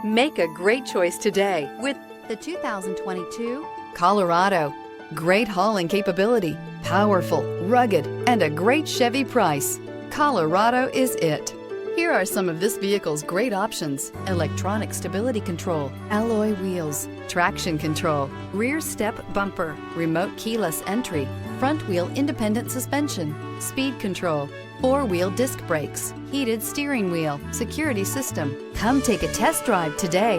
Make a great choice today with the 2022 Colorado. Great hauling capability, powerful, rugged, and a great Chevy price. Colorado is it. Here are some of this vehicle's great options: electronic stability control, alloy wheels, traction control, rear step bumper, remote keyless entry, front wheel independent suspension, speed control, four-wheel disc brakes, heated steering wheel, security system. Come take a test drive today.